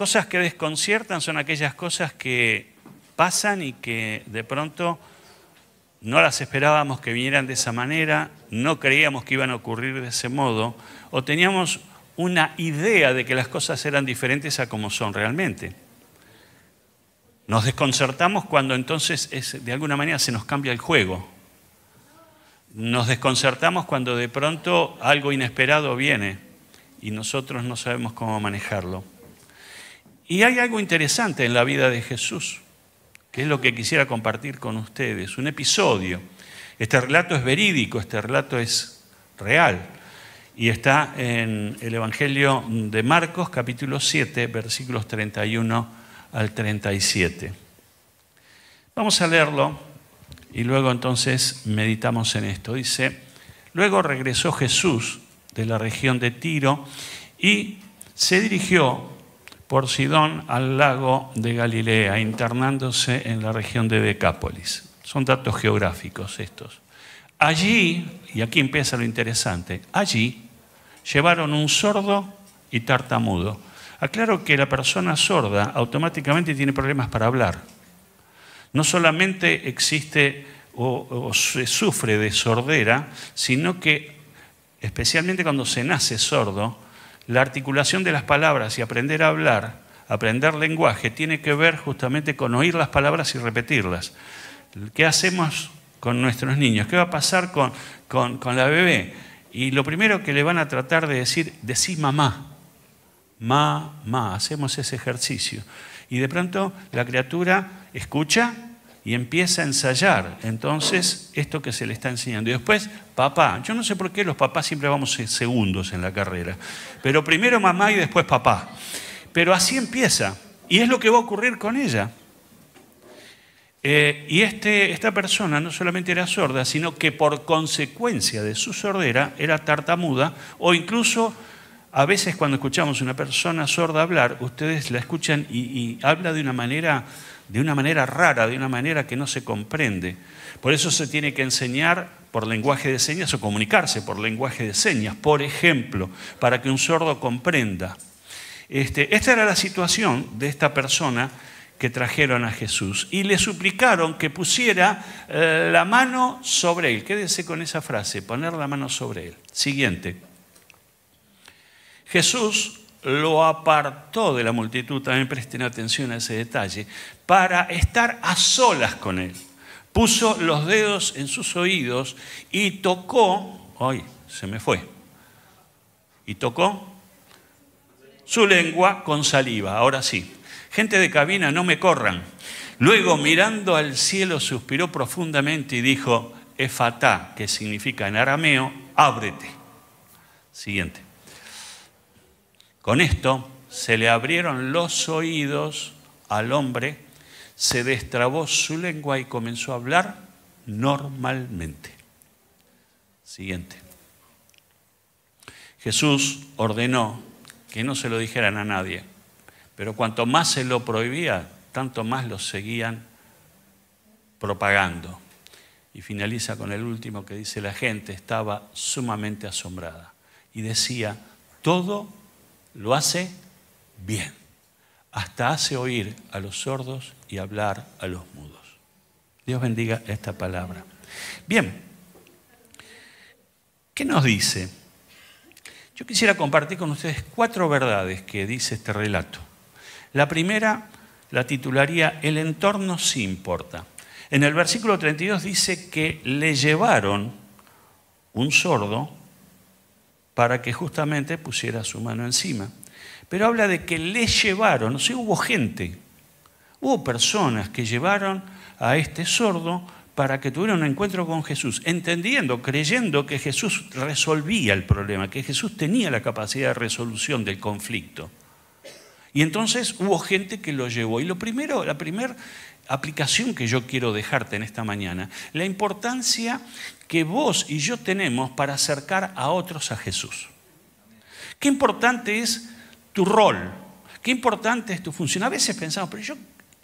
Cosas que desconciertan son aquellas cosas que pasan y que de pronto no las esperábamos que vinieran de esa manera, no creíamos que iban a ocurrir de ese modo, o teníamos una idea de que las cosas eran diferentes a como son realmente. Nos desconcertamos cuando entonces de alguna manera se nos cambia el juego. Nos desconcertamos cuando de pronto algo inesperado viene y nosotros no sabemos cómo manejarlo. Y hay algo interesante en la vida de Jesús, que es lo que quisiera compartir con ustedes. Un episodio. Este relato es verídico, este relato es real. Y está en el Evangelio de Marcos, capítulo 7, versículos 31 al 37. Vamos a leerlo y luego entonces meditamos en esto. Dice, luego regresó Jesús de la región de Tiro y se dirigió por Sidón al lago de Galilea, internándose en la región de Decápolis. Son datos geográficos estos. Allí, y aquí empieza lo interesante, allí llevaron un sordo y tartamudo. Aclaro que la persona sorda automáticamente tiene problemas para hablar. No solamente existe o se sufre de sordera, sino que, especialmente cuando se nace sordo, la articulación de las palabras y aprender a hablar, aprender lenguaje, tiene que ver justamente con oír las palabras y repetirlas. ¿Qué hacemos con nuestros niños? ¿Qué va a pasar con la bebé? Y lo primero que le van a tratar de decir, decí mamá. Ma, hacemos ese ejercicio. Y de pronto la criatura escucha y empieza a ensayar. Entonces, esto que se le está enseñando. Y después, papá. Yo no sé por qué los papás siempre vamos segundos en la carrera. Pero primero mamá y después papá. Pero así empieza. Y es lo que va a ocurrir con ella. Y esta persona no solamente era sorda, sino que por consecuencia de su sordera era tartamuda, o incluso a veces cuando escuchamos a una persona sorda hablar, ustedes la escuchan y habla de una manera rara, de una manera que no se comprende. Por eso se tiene que enseñar por lenguaje de señas o comunicarse por lenguaje de señas, por ejemplo, para que un sordo comprenda. Esta era la situación de esta persona que trajeron a Jesús y le suplicaron que pusiera la mano sobre él. Quédese con esa frase, poner la mano sobre él. Siguiente. Jesús lo apartó de la multitud, también presten atención a ese detalle, para estar a solas con él. Puso los dedos en sus oídos y tocó, se me fue, y tocó su lengua con saliva. Ahora sí. Gente de cabina, no me corran. Luego, mirando al cielo, suspiró profundamente y dijo, Efatá, que significa en arameo, ábrete. Siguiente. Con esto se le abrieron los oídos al hombre, se destrabó su lengua y comenzó a hablar normalmente. Siguiente. Jesús ordenó que no se lo dijeran a nadie. Pero cuanto más se lo prohibía, tanto más lo seguían propagando. Y finaliza con el último que dice, la gente estaba sumamente asombrada. Y decía, todo lo hace bien. Hasta hace oír a los sordos y hablar a los mudos. Dios bendiga esta palabra. Bien, ¿qué nos dice? Yo quisiera compartir con ustedes 4 verdades que dice este relato. La primera la titularía El entorno sí importa. En el versículo 32 dice que le llevaron un sordo para que justamente pusiera su mano encima. Pero habla de que le llevaron, o sea, hubo gente, hubo personas que llevaron a este sordo para que tuviera un encuentro con Jesús, entendiendo, creyendo que Jesús resolvía el problema, que Jesús tenía la capacidad de resolución del conflicto. Y entonces hubo gente que lo llevó. Y la primera aplicación que yo quiero dejarte en esta mañana, la importancia que vos y yo tenemos para acercar a otros a Jesús. Qué importante es tu rol, qué importante es tu función. A veces pensamos, pero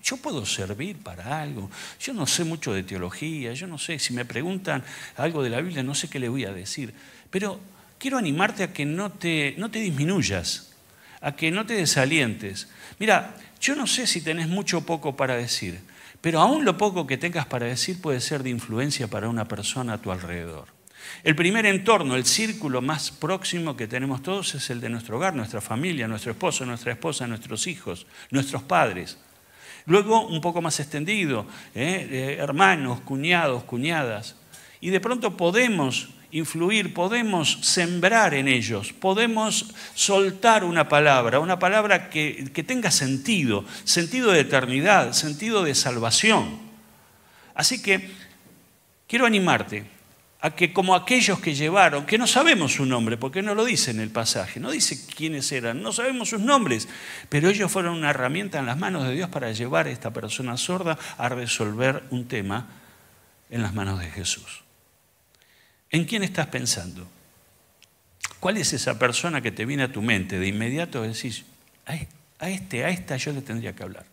yo puedo servir para algo, yo no sé mucho de teología, yo no sé, si me preguntan algo de la Biblia, no sé qué le voy a decir. Pero quiero animarte a que no te disminuyas, a que no te desalientes. Mira, yo no sé si tenés mucho o poco para decir, pero aún lo poco que tengas para decir puede ser de influencia para una persona a tu alrededor. El primer entorno, el círculo más próximo que tenemos todos es el de nuestro hogar, nuestra familia, nuestro esposo, nuestra esposa, nuestros hijos, nuestros padres. Luego, un poco más extendido, hermanos, cuñados, cuñadas. Y de pronto podemos influir, podemos sembrar en ellos, podemos soltar una palabra que tenga sentido, sentido de eternidad, sentido de salvación. Así que quiero animarte a que como aquellos que llevaron, que no sabemos su nombre, porque no lo dice en el pasaje, no dice quiénes eran, no sabemos sus nombres, pero ellos fueron una herramienta en las manos de Dios para llevar a esta persona sorda a resolver un tema en las manos de Jesús. ¿En quién estás pensando? ¿Cuál es esa persona que te viene a tu mente? De inmediato decís, a esta yo le tendría que hablar.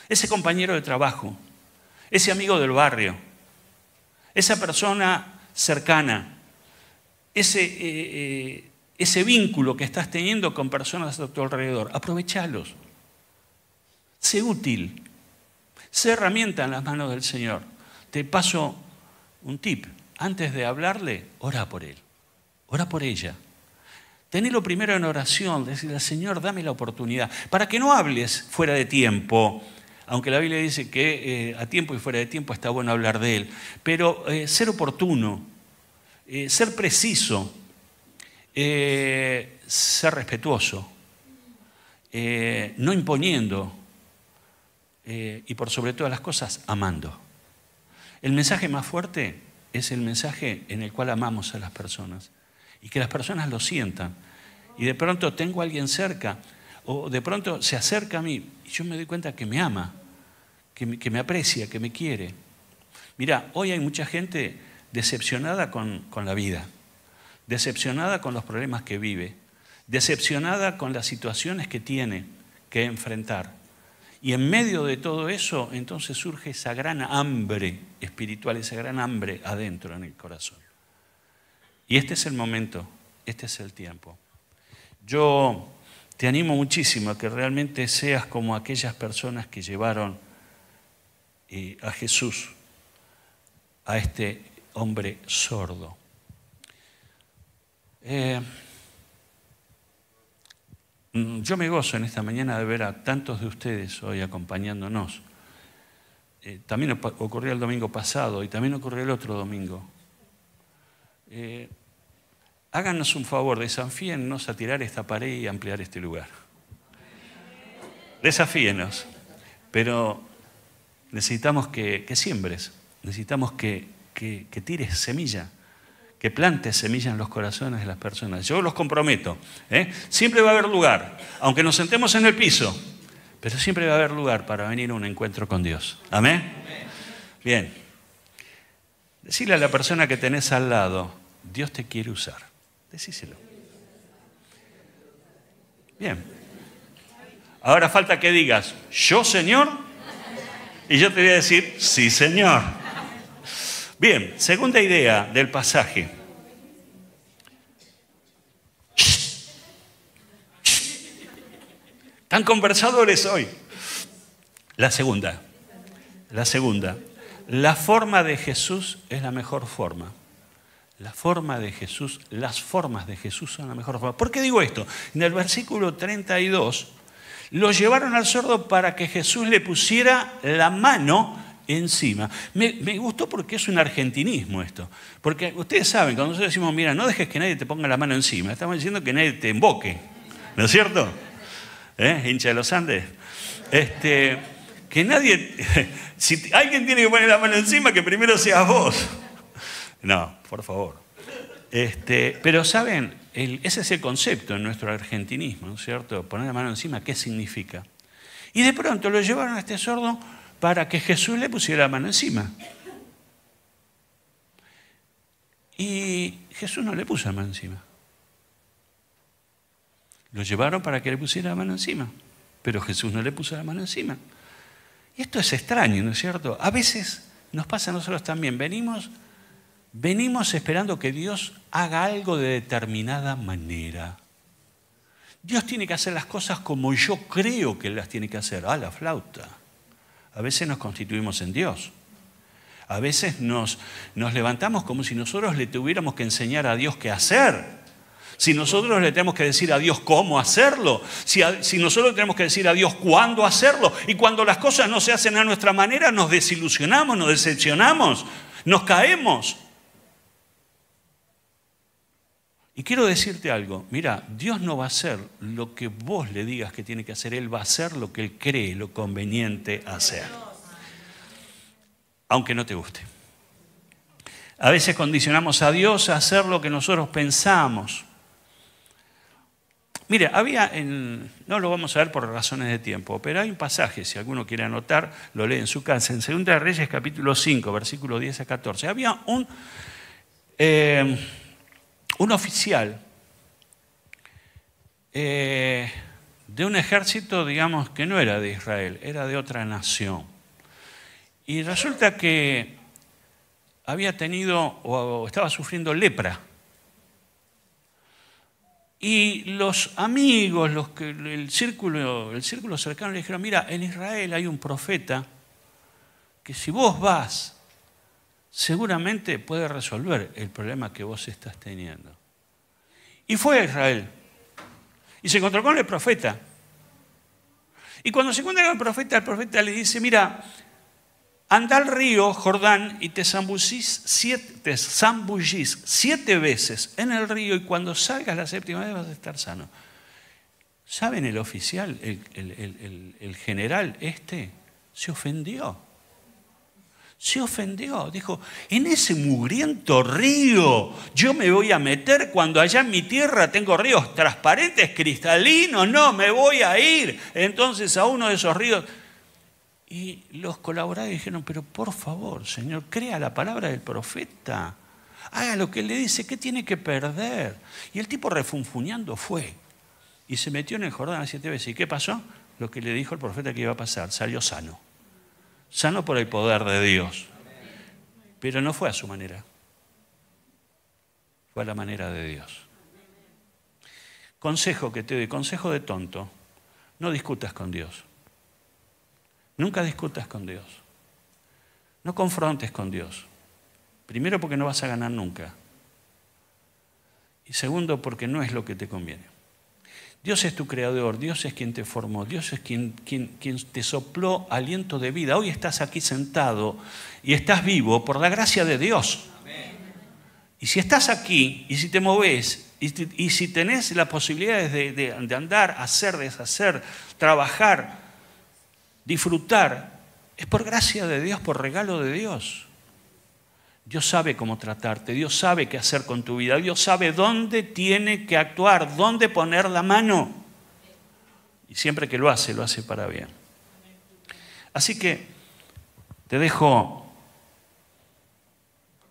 Ese compañero de trabajo, ese amigo del barrio, esa persona cercana, ese vínculo que estás teniendo con personas a tu alrededor, aprovechalos. Sé útil, sé herramienta en las manos del Señor. Te paso un tip. Antes de hablarle, ora por él, ora por ella. Tenelo primero en oración, decirle, Señor, dame la oportunidad, para que no hables fuera de tiempo, aunque la Biblia dice que a tiempo y fuera de tiempo está bueno hablar de él, pero ser oportuno, ser preciso, ser respetuoso, no imponiendo y por sobre todas las cosas, amando. El mensaje más fuerte es el mensaje en el cual amamos a las personas y que las personas lo sientan. Y de pronto tengo a alguien cerca o de pronto se acerca a mí y yo me doy cuenta que me ama, que me aprecia, que me quiere. Mira, hoy hay mucha gente decepcionada con la vida, decepcionada con los problemas que vive, decepcionada con las situaciones que tiene que enfrentar. Y en medio de todo eso, entonces surge esa gran hambre espiritual, esa gran hambre adentro en el corazón. Y este es el momento, este es el tiempo. Yo te animo muchísimo a que realmente seas como aquellas personas que llevaron a Jesús, a este hombre sordo. Yo me gozo en esta mañana de ver a tantos de ustedes hoy acompañándonos. También ocurrió el domingo pasado y también ocurrió el otro domingo. Háganos un favor, desafíennos a tirar esta pared y ampliar este lugar. Desafíenos, pero necesitamos que siembres, necesitamos que tires semilla, que plantes semilla en los corazones de las personas. Yo los comprometo, siempre va a haber lugar, aunque nos sentemos en el piso, pero siempre va a haber lugar para venir a un encuentro con Dios. ¿Amén? Bien. Decirle a la persona que tenés al lado, Dios te quiere usar. Decíselo. Bien. Ahora falta que digas, ¿yo, Señor? Y yo te voy a decir, sí, Señor. Bien, segunda idea del pasaje. Tan conversadores hoy. La segunda. La forma de Jesús es la mejor forma. La forma de Jesús, las formas de Jesús son la mejor forma. ¿Por qué digo esto? En el versículo 32, lo llevaron al sordo para que Jesús le pusiera la mano encima. Me gustó porque es un argentinismo esto. Porque ustedes saben, cuando nosotros decimos, mira, no dejes que nadie te ponga la mano encima, estamos diciendo que nadie te emboque. ¿No es cierto? Hincha de los Andes. Que nadie, si alguien tiene que poner la mano encima, que primero seas vos. No, por favor. Pero saben, ese es el concepto en nuestro argentinismo, ¿no es cierto? Poner la mano encima, ¿qué significa? Y de pronto lo llevaron a este sordo para que Jesús le pusiera la mano encima. Y Jesús no le puso la mano encima. Lo llevaron para que le pusiera la mano encima, pero Jesús no le puso la mano encima. Y esto es extraño, ¿no es cierto? A veces nos pasa a nosotros también. Venimos esperando que Dios haga algo de determinada manera. Dios tiene que hacer las cosas como yo creo que las tiene que hacer. La flauta. A veces nos constituimos en Dios. A veces nos levantamos como si nosotros le tuviéramos que enseñar a Dios qué hacer. Si nosotros le tenemos que decir a Dios cómo hacerlo. Si nosotros le tenemos que decir a Dios cuándo hacerlo. Y cuando las cosas no se hacen a nuestra manera, nos desilusionamos, nos decepcionamos, nos caemos. Y quiero decirte algo, mira, Dios no va a hacer lo que vos le digas que tiene que hacer, Él va a hacer lo que Él cree lo conveniente hacer, aunque no te guste. A veces condicionamos a Dios a hacer lo que nosotros pensamos. Mire, no lo vamos a ver por razones de tiempo, pero hay un pasaje, si alguno quiere anotar, lo lee en su casa, en 2 de Reyes capítulo 5, versículos 10 a 14. Había un oficial de un ejército, digamos, que no era de Israel, era de otra nación. Y resulta que había tenido o estaba sufriendo lepra. Y los amigos, el círculo cercano le dijeron, mira, en Israel hay un profeta que si vos vas, seguramente puede resolver el problema que vos estás teniendo. Y fue a Israel. Y se encontró con el profeta. Y cuando se encuentra con el profeta le dice, mira, anda al río Jordán y te zambullís 7 veces en el río y cuando salgas la 7ª vez vas a estar sano. ¿Saben el oficial, el general se ofendió? Se ofendió, dijo, en ese mugriento río yo me voy a meter cuando allá en mi tierra tengo ríos transparentes, cristalinos, no, me voy a ir entonces a uno de esos ríos. Y los colaboradores dijeron, pero por favor, Señor, crea la palabra del profeta, haga lo que él le dice, ¿qué tiene que perder? Y el tipo refunfuñando fue y se metió en el Jordán 7 veces. ¿Y qué pasó? Lo que le dijo el profeta que iba a pasar, salió sano. Sano por el poder de Dios. Pero no fue a su manera. Fue a la manera de Dios. Consejo que te doy, consejo de tonto. No discutas con Dios. Nunca discutas con Dios. No confrontes con Dios. Primero porque no vas a ganar nunca. Y segundo porque no es lo que te conviene. Dios es tu creador, Dios es quien te formó, Dios es quien te sopló aliento de vida. Hoy estás aquí sentado y estás vivo por la gracia de Dios. Y si estás aquí y si te movés y si tenés las posibilidades de andar, hacer, deshacer, trabajar, disfrutar, es por gracia de Dios, por regalo de Dios. Dios sabe cómo tratarte, Dios sabe qué hacer con tu vida, Dios sabe dónde tiene que actuar, dónde poner la mano. Y siempre que lo hace para bien. Así que te dejo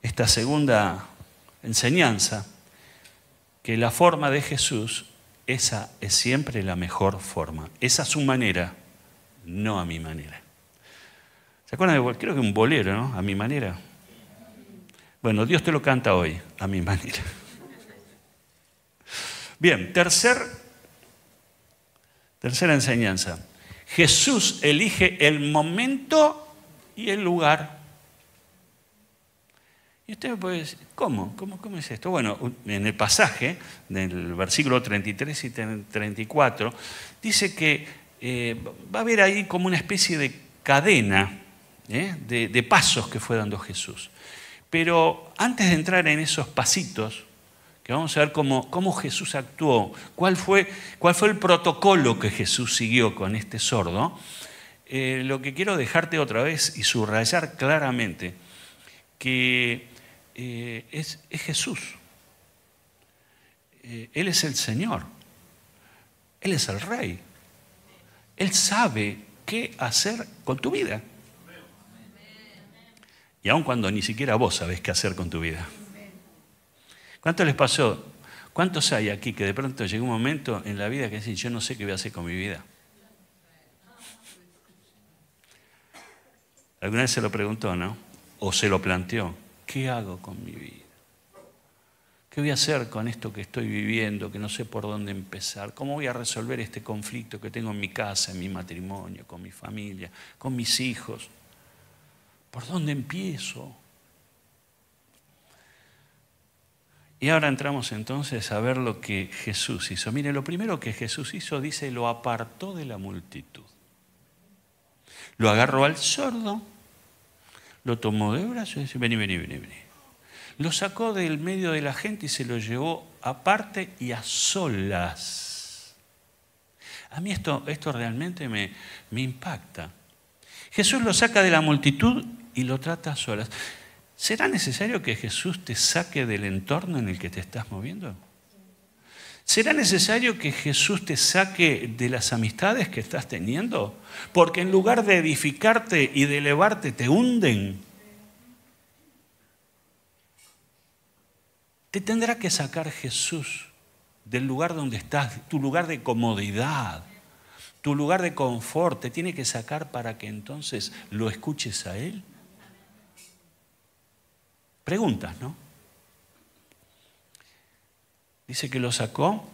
esta segunda enseñanza, que la forma de Jesús, esa es siempre la mejor forma. Esa es su manera, no a mi manera. ¿Se acuerdan de, creo que un bolero, ¿no? A mi manera. Bueno, Dios te lo canta hoy, a mi manera. Bien, tercera enseñanza. Jesús elige el momento y el lugar. Y usted me puede decir, ¿cómo es esto? Bueno, en el pasaje, del versículo 33 y 34, dice que va a haber ahí como una especie de cadena de pasos que fue dando Jesús. Pero antes de entrar en esos pasitos, que vamos a ver cómo Jesús actuó, cuál fue el protocolo que Jesús siguió con este sordo, lo que quiero dejarte otra vez y subrayar claramente, que es Jesús. Él es el Señor. Él es el Rey. Él sabe qué hacer con tu vida. Y aun cuando ni siquiera vos sabés qué hacer con tu vida. ¿Cuánto les pasó? ¿Cuántos hay aquí que de pronto llegó un momento en la vida que dicen, yo no sé qué voy a hacer con mi vida? ¿Alguna vez se lo preguntó, no? O se lo planteó. ¿Qué hago con mi vida? ¿Qué voy a hacer con esto que estoy viviendo, que no sé por dónde empezar? ¿Cómo voy a resolver este conflicto que tengo en mi casa, en mi matrimonio, con mi familia, con mis hijos? ¿Por dónde empiezo? Y ahora entramos entonces a ver lo que Jesús hizo. Mire, lo primero que Jesús hizo, dice, lo apartó de la multitud. Lo agarró al sordo, lo tomó de brazos y dice, vení, vení, vení, vení. Lo sacó del medio de la gente y se lo llevó aparte y a solas. A mí esto realmente me impacta. Jesús lo saca de la multitud y lo trata a solas. ¿Será necesario que Jesús te saque del entorno en el que te estás moviendo? ¿Será necesario que Jesús te saque de las amistades que estás teniendo? Porque en lugar de edificarte y de elevarte, te hunden. Te tendrá que sacar Jesús del lugar donde estás, tu lugar de comodidad, tu lugar de confort. Te tiene que sacar para que entonces lo escuches a Él. Preguntas, ¿no? Dice que lo sacó,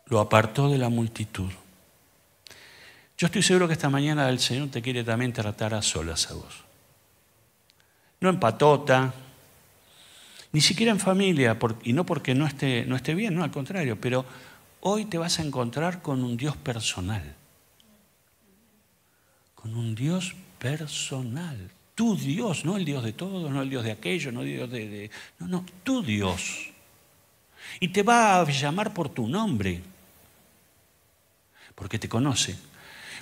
lo apartó de la multitud. Yo estoy seguro que esta mañana el Señor te quiere también tratar a solas a vos. No en patota, ni siquiera en familia, y no porque no esté bien, no, al contrario, pero hoy te vas a encontrar con un Dios personal. Con un Dios personal. Tu Dios, no el Dios de todos, no el Dios de aquello, no el Dios no, tu Dios. Y te va a llamar por tu nombre, porque te conoce.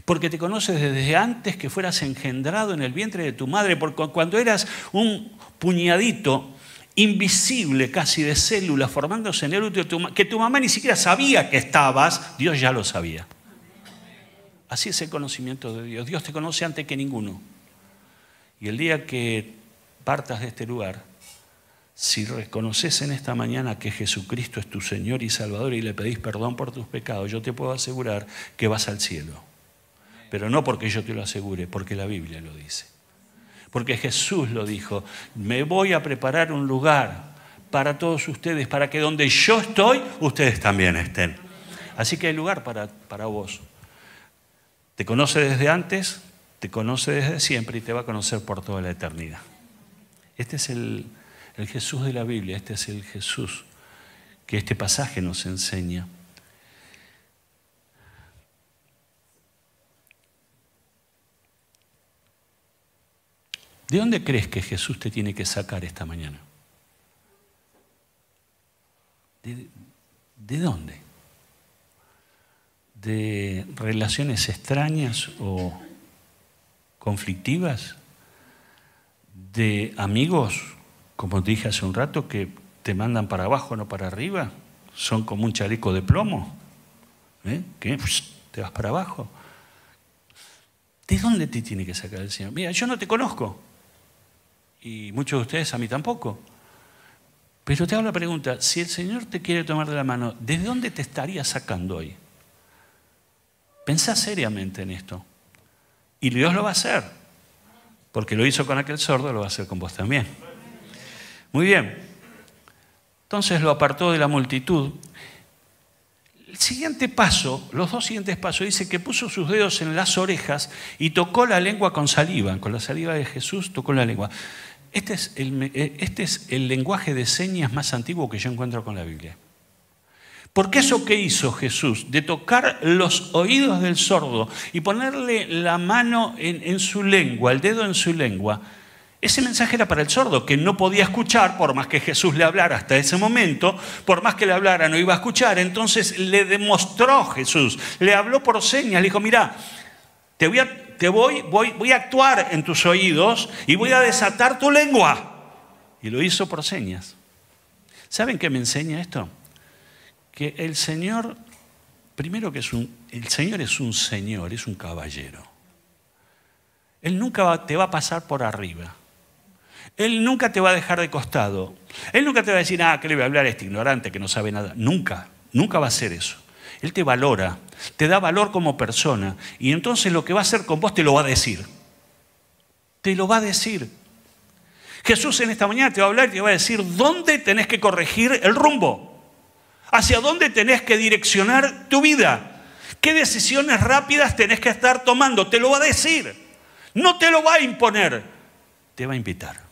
Porque te conoce desde antes que fueras engendrado en el vientre de tu madre, porque cuando eras un puñadito invisible casi de células formándose en el útero, que tu mamá ni siquiera sabía que estabas, Dios ya lo sabía. Así es el conocimiento de Dios. Dios te conoce antes que ninguno. Y el día que partas de este lugar, si reconoces en esta mañana que Jesucristo es tu Señor y Salvador y le pedís perdón por tus pecados, yo te puedo asegurar que vas al cielo. Pero no porque yo te lo asegure, porque la Biblia lo dice. Porque Jesús lo dijo, me voy a preparar un lugar para todos ustedes, para que donde yo estoy, ustedes también estén. Así que hay lugar para vos. Te conoce desde antes, te conoce desde siempre y te va a conocer por toda la eternidad. Este es el Jesús de la Biblia, este es el Jesús que este pasaje nos enseña. ¿De dónde crees que Jesús te tiene que sacar esta mañana? ¿De dónde? ¿De relaciones extrañas o conflictivas? ¿De amigos, como te dije hace un rato, que te mandan para abajo, no para arriba? Son como un chaleco de plomo, que te vas para abajo. ¿De dónde te tiene que sacar el Señor? Mira, yo no te conozco. Y muchos de ustedes a mí tampoco. Pero te hago la pregunta, si el Señor te quiere tomar de la mano, ¿desde dónde te estaría sacando hoy? Pensá seriamente en esto. Y Dios lo va a hacer. Porque lo hizo con aquel sordo, lo va a hacer con vos también. Muy bien. Entonces lo apartó de la multitud. El siguiente paso, los dos siguientes pasos, dice que puso sus dedos en las orejas y tocó la lengua con saliva. Con la saliva de Jesús tocó la lengua. Este es el lenguaje de señas más antiguo que yo encuentro con la Biblia. Porque eso que hizo Jesús, de tocar los oídos del sordo y ponerle la mano en su lengua, el dedo en su lengua, ese mensaje era para el sordo, que no podía escuchar, por más que Jesús le hablara hasta ese momento, por más que le hablara no iba a escuchar. Entonces le demostró Jesús, le habló por señas, le dijo, mira, voy a actuar en tus oídos y voy a desatar tu lengua. Y lo hizo por señas. ¿Saben qué me enseña esto? Que el Señor, primero que el Señor es un señor, es un caballero. Él nunca te va a pasar por arriba. Él nunca te va a dejar de costado. Él nunca te va a decir, ¿qué le voy a hablar a este ignorante que no sabe nada? Nunca, nunca va a hacer eso. Él te valora, te da valor como persona. Y entonces lo que va a hacer con vos te lo va a decir. Te lo va a decir. Jesús en esta mañana te va a hablar y te va a decir dónde tenés que corregir el rumbo, hacia dónde tenés que direccionar tu vida, qué decisiones rápidas tenés que estar tomando. Te lo va a decir, no te lo va a imponer, te va a invitar.